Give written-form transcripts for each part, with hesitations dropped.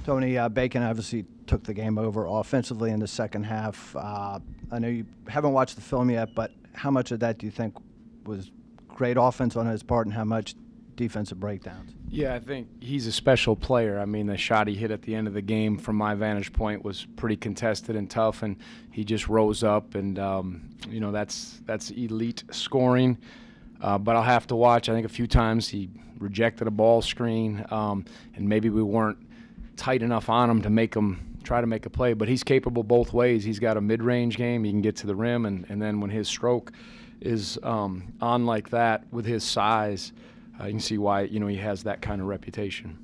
Tony, Bacon obviously took the game over offensively in the second half. I know you haven't watched the film yet, but how much of that do you think was great offense on his part and how much defensive breakdowns? Yeah, I think he's a special player. I mean, the shot he hit at the end of the game, from my vantage point, was pretty contested and tough, and he just rose up, and that's elite scoring. But I'll have to watch. I think a few times he rejected a ball screen, and maybe we weren't tight enough on him to try to make a play. But he's capable both ways. He's got a mid-range game. He can get to the rim, and then when his stroke is on like that with his size, you can see why he has that kind of reputation.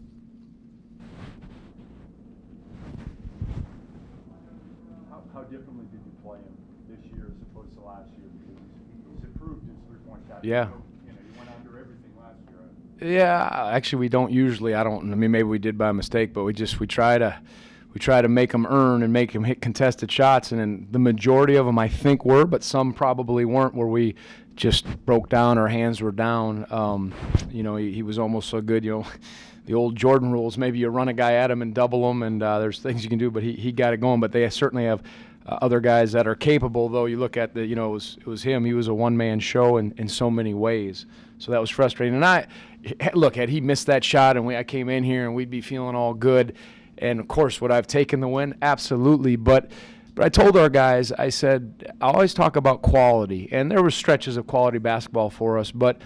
How differently did you play him this year as opposed to last year? Because he's improved his three-point shot. Yeah. You went under everything last year. Yeah, actually, we don't usually. Maybe we did by mistake, but we try to make them earn and make them hit contested shots, and then the majority of them I think were, but some probably weren't, where we just broke down, our hands were down. He was almost so good. The old Jordan rules, maybe you run a guy at him and double him, and there's things you can do, but he got it going. But they certainly have other guys that are capable, though. You look at it was him. He was a one-man show in so many ways. So that was frustrating. And had he missed that shot and I came in here and we'd be feeling all good, and of course, would I have taken the win? Absolutely. But I told our guys, I said, I always talk about quality, and there were stretches of quality basketball for us, but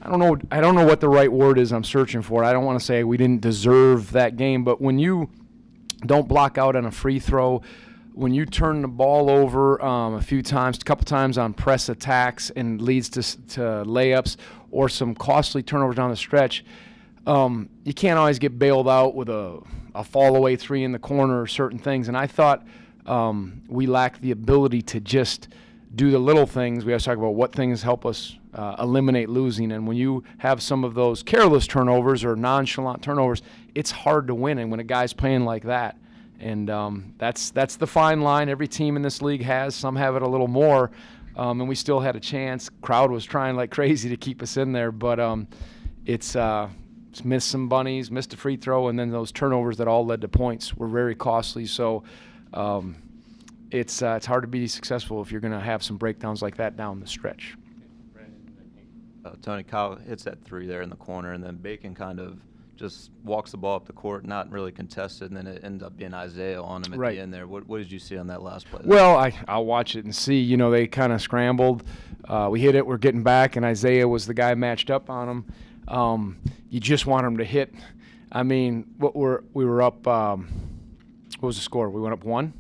I don't know what the right word is I'm searching for. I don't want to say we didn't deserve that game, but when you don't block out on a free throw, when you turn the ball over a couple times on press attacks and leads to layups or some costly turnovers down the stretch, you can't always get bailed out with a fall away three in the corner or certain things. And I thought we lacked the ability to just do the little things. We always talk about what things help us eliminate losing. And when you have some of those careless turnovers or nonchalant turnovers, it's hard to win. And when a guy's playing like that, and that's the fine line every team in this league has. Some have it a little more, and we still had a chance. Crowd was trying like crazy to keep us in there, but it's missed some bunnies, missed a free throw, and then those turnovers that all led to points were very costly. So it's hard to be successful if you're going to have some breakdowns like that down the stretch. Tony, Kyle hits that three there in the corner, and then Bacon kind of just walks the ball up the court, not really contested, and then it ends up being Isaiah on him at the end there. What did you see on that last play? Well, I'll watch it and see. They kind of scrambled. We hit it. We're getting back, and Isaiah was the guy matched up on him. You just want him to hit. I mean, we were up. What was the score? We went up 1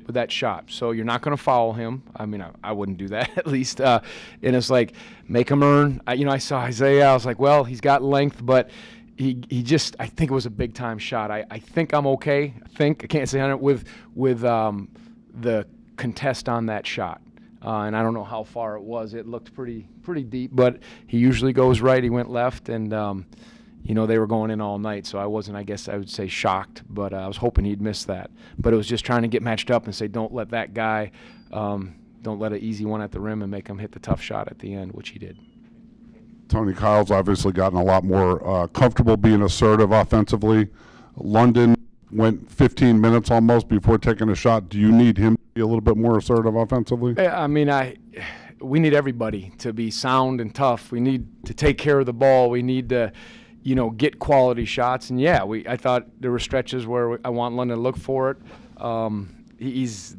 with that shot. So you're not going to foul him. I mean, I wouldn't do that at least. And it's like, make him earn. I saw Isaiah. I was like, well, he's got length, but he just, I think it was a big time shot. I think I'm okay. I can't say on it with the contest on that shot. And I don't know how far it was. It looked pretty deep, but he usually goes right. He went left, and they were going in all night, so I wasn't, I guess I would say, shocked, but I was hoping he'd miss that. But it was just trying to get matched up and say, don't let that guy, don't let an easy one at the rim and make him hit the tough shot at the end, which he did. Tony, Kyle's obviously gotten a lot more comfortable being assertive offensively. London went 15 minutes almost before taking a shot. Do you need him to be a little bit more assertive offensively? I mean, we need everybody to be sound and tough. We need to take care of the ball. We need to, get quality shots. And I thought there were stretches where I want London to look for it.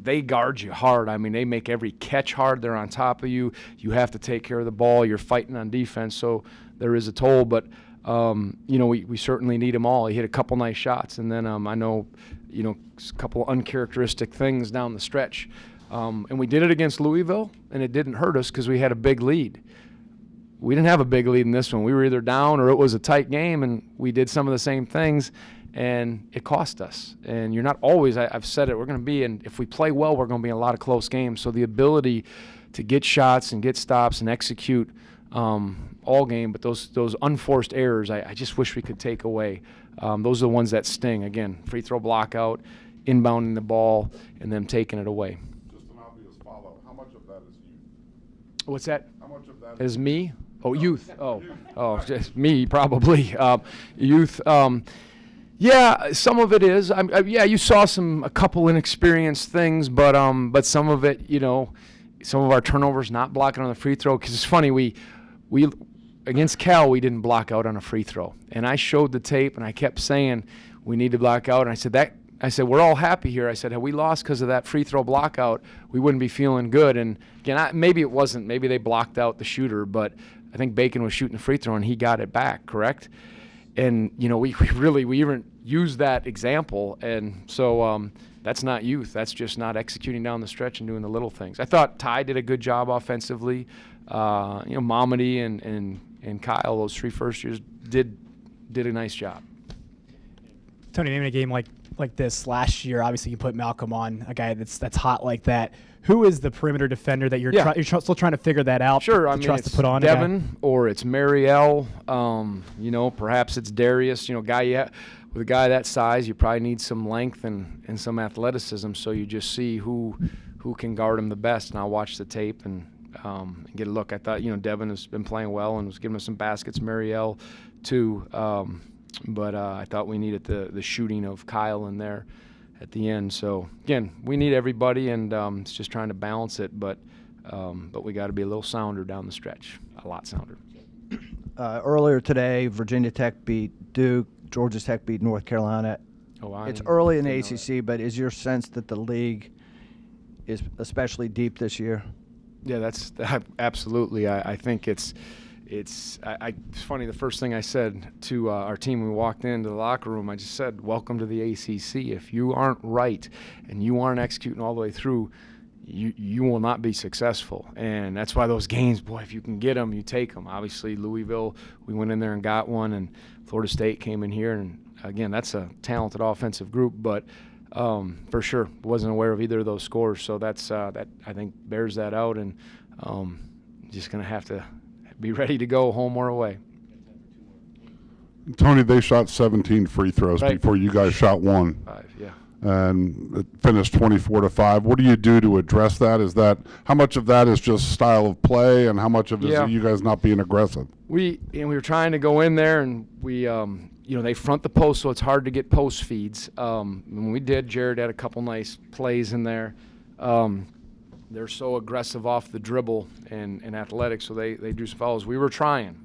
They guard you hard. I mean, they make every catch hard. They're on top of you. You have to take care of the ball. You're fighting on defense, so there is a toll. But we certainly need them all. He hit a couple nice shots, and then I know, a couple uncharacteristic things down the stretch. And we did it against Louisville, and it didn't hurt us because we had a big lead. We didn't have a big lead in this one. We were either down or it was a tight game, and we did some of the same things, and it cost us. And you're not always, I've said it, we're going to be, and if we play well, we're going to be in a lot of close games. So the ability to get shots and get stops and execute all game, but those unforced errors, I just wish we could take away. Those are the ones that sting. Again, free throw block out, inbounding the ball, and then taking it away. Just an obvious follow. How much of that is you? What's that? How much of that is me? Oh, youth. Oh, just me probably. Youth. Yeah, some of it is. Yeah, you saw a couple inexperienced things, but some of it, some of our turnovers not blocking on the free throw. Because it's funny, we against Cal we didn't block out on a free throw, and I showed the tape and I kept saying we need to block out, and I said we're all happy here. I said had we lost because of that free throw block out, we wouldn't be feeling good. And again, maybe it wasn't. Maybe they blocked out the shooter, but I think Bacon was shooting the free throw and he got it back, correct? And, we even used that example. And so that's not youth. That's just not executing down the stretch and doing the little things. I thought Ty did a good job offensively. Mamadi and Kyle, those 3 first years, did a nice job. Tony, naming a game like this last year, obviously you put Malcolm on, a guy that's hot like that. Who is the perimeter defender that you're still trying to figure that out? Sure, I mean, trust it's to put on Devin or it's Marielle. Perhaps it's Darius. With a guy that size, you probably need some length and some athleticism. So you just see who can guard him the best. And I'll watch the tape and get a look. I thought Devin has been playing well and was giving us some baskets. Marielle too. But I thought we needed the shooting of Kyle in there at the end. So again, we need everybody, and it's just trying to balance it. But we got to be a little sounder down the stretch, a lot sounder. Earlier today, Virginia Tech beat Duke. Georgia Tech beat North Carolina. It's early in the ACC, but is your sense that the league is especially deep this year? Yeah, that's absolutely. I think it's funny. The first thing I said to our team when we walked into the locker room, I just said, "Welcome to the ACC. If you aren't right and you aren't executing all the way through, you will not be successful." And that's why those games, boy, if you can get them, you take them. Obviously, Louisville, we went in there and got one, and Florida State came in here, and again, that's a talented offensive group, but for sure, wasn't aware of either of those scores. So that I think bears that out, and just going to have to be ready to go home or away. Tony, they shot 17 free throws before you guys shot 1. 5, yeah. And it finished 24-5. What do you do to address that? How much of that is just style of play, and how much of it is you guys not being aggressive? We were trying to go in there, and we they front the post, so it's hard to get post feeds. When we did, Jared had a couple nice plays in there. They're so aggressive off the dribble and athletic, so they drew some fouls. We were trying,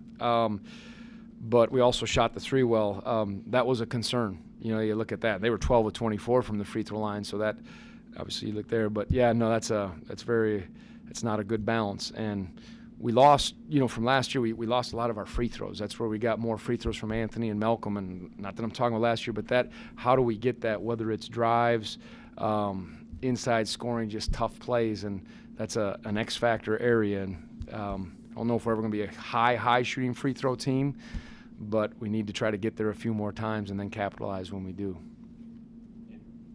but we also shot the 3 well. That was a concern. You look at that. They were 12 of 24 from the free throw line, so that obviously you look there. But yeah, no, it's not a good balance. And we lost, from last year, we lost a lot of our free throws. That's where we got more free throws from Anthony and Malcolm. And not that I'm talking about last year, but how do we get that? Whether it's drives, inside scoring, just tough plays, and that's an X factor area. And I don't know if we're ever going to be a high shooting free throw team, but we need to try to get there a few more times and then capitalize when we do.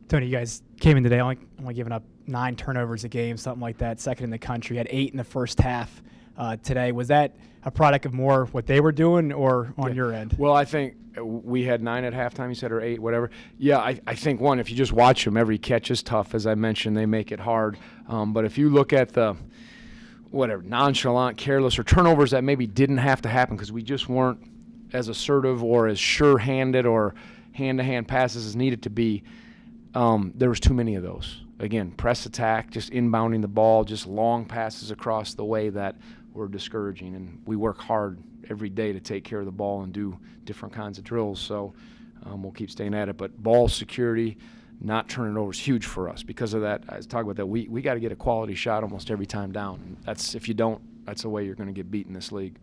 Tony, you guys came in today only giving up 9 turnovers a game, something like that, second in the country. Had 8 in the first half today. Was that a product of more what they were doing or on your end? Well, I think we had 9 at halftime, you said, or 8, whatever. Yeah, I think, one, if you just watch them, every catch is tough. As I mentioned, they make it hard. But if you look at the nonchalant, careless, or turnovers that maybe didn't have to happen because we just weren't as assertive or as sure-handed or hand-to-hand passes as needed to be, there was too many of those. Again, press attack, just inbounding the ball, just long passes across the way that were discouraging. And we work hard every day to take care of the ball and do different kinds of drills. So we'll keep staying at it. But ball security, not turning it over is huge for us. Because of that, I was talking about that, we got to get a quality shot almost every time down. If you don't, that's the way you're going to get beat in this league.